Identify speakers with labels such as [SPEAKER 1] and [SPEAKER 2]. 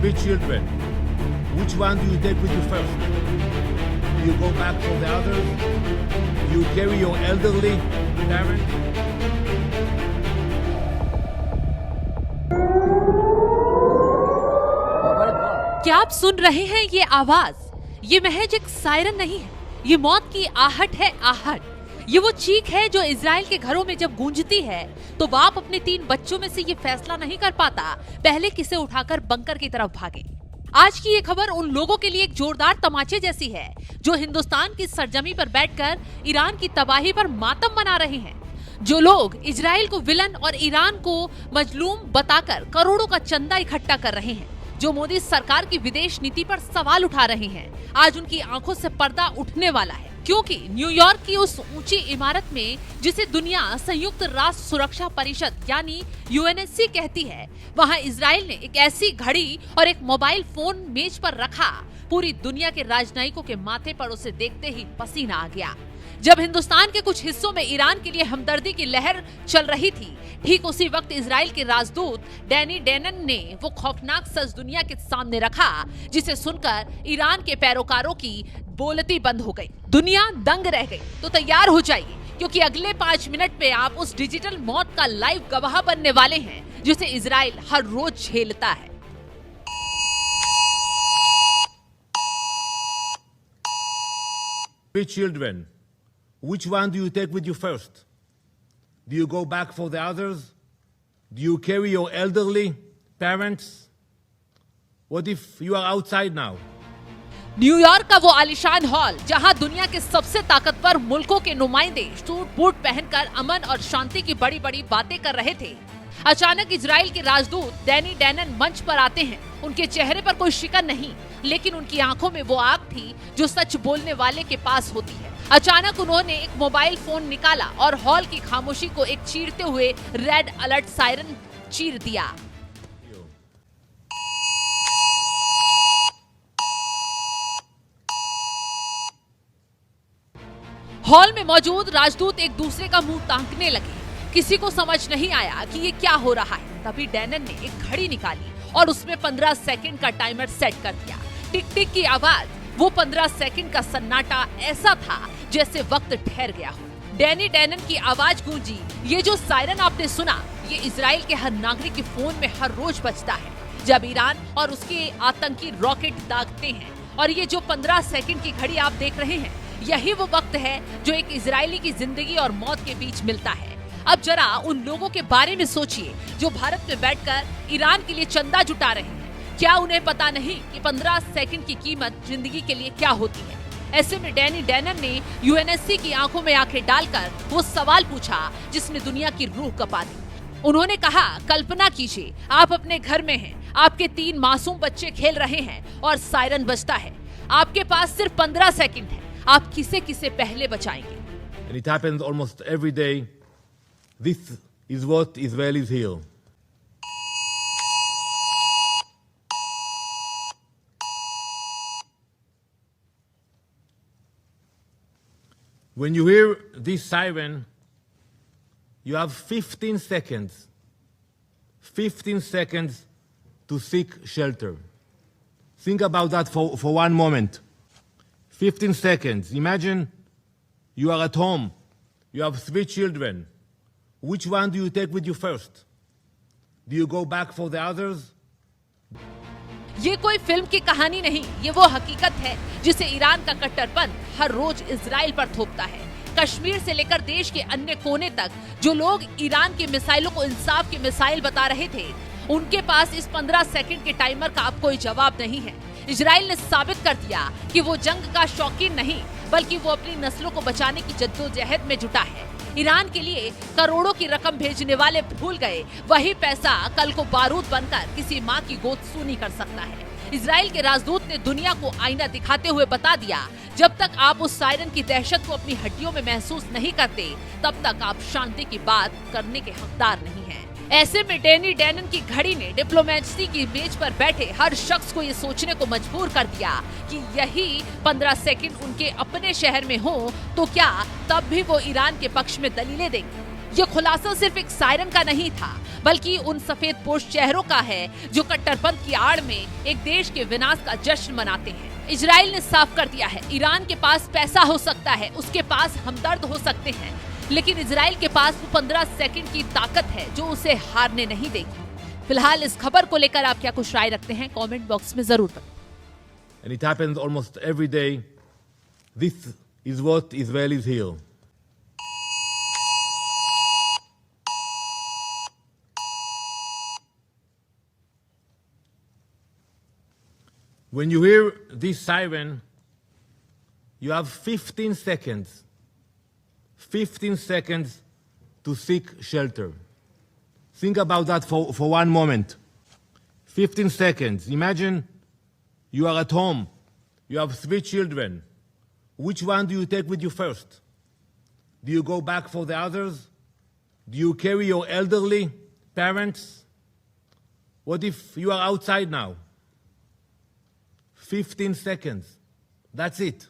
[SPEAKER 1] three children. Which one do you take with you first? Do you go back for the others? Do you carry your elderly parents?
[SPEAKER 2] क्या आप सुन रहे हैं ये आवाज? ये महज एक सायरन नहीं है, ये मौत की आहट है, आहट। ये वो चीख है जो इजराइल के घरों में जब गूंजती है तो बाप अपने 3 बच्चों में से ये फैसला नहीं कर पाता पहले किसे उठाकर बंकर की तरफ भागे। आज की ये खबर उन लोगों के लिए एक जोरदार तमाचे जैसी है जो हिंदुस्तान की सरजमी पर बैठकर ईरान की तबाही पर मातम मना रहे हैं, जो लोग इजराइल को विलन और ईरान को मजलूम बताकर करोड़ों का चंदा इकट्ठा कर रहे हैं, जो मोदी सरकार की विदेश नीति पर सवाल उठा रहे हैं। आज उनकी आंखों से पर्दा उठने वाला है, क्योंकि न्यूयॉर्क की उस ऊंची इमारत में जिसे दुनिया संयुक्त राष्ट्र सुरक्षा परिषद यानी यूएनएससी कहती है, वहां इजराइल ने एक ऐसी घड़ी और एक मोबाइल फोन मेज पर रखा, पूरी दुनिया के राजनयिकों के माथे पर उसे देखते ही पसीना आ गया। जब हिंदुस्तान के कुछ हिस्सों में ईरान के लिए हमदर्दी की लहर चल रही थी, ठीक उसी वक्त इजराइल के राजदूत डैनी डेनन ने वो खौफनाक सच दुनिया के सामने रखा, जिसे सुनकर ईरान के पैरोकारों की बोलती बंद हो गई, दुनिया दंग रह गई। तो तैयार हो जाइए, क्योंकि अगले 5 मिनट में आप उस डिजिटल मौत का लाइव गवाह बनने वाले हैं जिसे इजराइल हर रोज झेलता है।
[SPEAKER 1] Three children. Which one do you take with you first? Do you go back for the others? Do you carry your elderly parents? What if you are outside now?
[SPEAKER 2] New York का वो आलिशान hall जहां दुनिया के सबसे ताकतवर मुल्कों के नुमाइंदे सूट बूट पहनकर अमन और शांति की बड़ी बड़ी बातें कर रहे थे, अचानक इजराइल के राजदूत डैनी डेनन मंच पर आते हैं। उनके चेहरे पर कोई शिकन नहीं, लेकिन उनकी आंखों में वो आग थी जो सच बोलने वाले के पास होती है। अचानक उन्होंने एक मोबाइल फोन निकाला और हॉल की खामोशी को एक चीरते हुए रेड अलर्ट सायरन चीर दिया। हॉल में मौजूद राजदूत एक दूसरे का मुंह ताकने लगे। किसी को समझ नहीं आया कि ये क्या हो रहा है। तभी डेनन ने एक घड़ी निकाली और उसमें 15 सेकंड का टाइमर सेट कर दिया। टिक टिक की आवाज, वो 15 सेकंड का सन्नाटा ऐसा था जैसे वक्त ठहर गया हो। डैनी डेनन की आवाज गूंजी। ये जो सायरन आपने सुना, ये इजराइल के हर नागरिक के फोन में हर रोज बजता है जब ईरान और उसके आतंकी रॉकेट दागते हैं। और ये जो 15 सेकंड की घड़ी आप देख रहे हैं, यही वो वक्त है जो एक इजरायली की जिंदगी और मौत के बीच मिलता है। अब जरा उन लोगों के बारे में सोचिए जो भारत में बैठकर ईरान के लिए चंदा जुटा रहे हैं। क्या उन्हें पता नहीं कि 15 सेकंड की कीमत जिंदगी के लिए क्या होती है? ऐसे में डैनी डेनन ने यूएनएससी की आंखों में आंखें डालकर वो सवाल पूछा जिसने दुनिया की रूह कपा दी। उन्होंने कहा, कल्पना कीजिए आप अपने घर में हैं, आपके 3 मासूम बच्चे खेल रहे हैं और सायरन बजता है। आपके पास सिर्फ 15 सेकंड है, आप किसे किसे पहले बचाएंगे?
[SPEAKER 1] And it happens almost every day. This is what Israelis hear. When you hear this siren, you have 15 seconds. 15 seconds to seek shelter. Think about that for one moment. 15 seconds. Imagine you are at home. You have 3 children. Which one do you take with you first? Do you go back for the others?
[SPEAKER 2] ये कोई film की कहानी नहीं, ये वो हकीकत है जिसे ईरान का कट्टरपंथ हर रोज इजराइल पर थोपता है। कश्मीर से लेकर देश के अन्य कोने तक जो लोग ईरान की मिसाइलों को इंसाफ की मिसाइल बता रहे थे, उनके पास इस 15 सेकंड के टाइमर का अब कोई जवाब नहीं है। इजराइल ने साबित कर दिया कि वो जंग का शौकीन नहीं, बल्कि वो अपनी नस्लों को बचाने की जद्दोजहद में जुटा है। ईरान के लिए करोड़ों की रकम भेजने वाले भूल गए, वही पैसा कल को बारूद बनकर किसी माँ की गोद सूनी कर सकता है। इजराइल के राजदूत ने दुनिया को आईना दिखाते हुए बता दिया, जब तक आप उस सायरन की दहशत को अपनी हड्डियों में महसूस नहीं करते, तब तक आप शांति की बात करने के हकदार नहीं हैं। ऐसे में डैनी डेनन की घड़ी ने डिप्लोमेसी की मेज पर बैठे हर शख्स को ये सोचने को मजबूर कर दिया कि यही 15 सेकंड उनके अपने शहर में हो तो क्या तब भी वो ईरान के पक्ष में दलीलें देंगे। ये खुलासा सिर्फ एक सायरन का नहीं था, बल्कि उन सफेद पोश चेहरों का है जो कट्टरपंथ की आड़ में एक देश के विनाश का जश्न मनाते हैं। इजराइल ने साफ कर दिया है, ईरान के पास पैसा हो सकता है, उसके पास हमदर्द हो सकते हैं, लेकिन इजराइल के पास 15 सेकंड की ताकत है जो उसे हारने नहीं देगी। फिलहाल इस खबर को लेकर आप क्या कुछ राय रखते हैं, कमेंट बॉक्स में जरूर बताएं।
[SPEAKER 1] And it happens almost every day. This is what Israelis hear. When you hear this siren, you have 15 seconds. 15 seconds to seek shelter. Think about that for one moment. 15 seconds. Imagine you are at home. You have 3 children. Which one do you take with you first? Do you go back for the others? Do you carry your elderly parents? What if you are outside now? 15 seconds. That's it.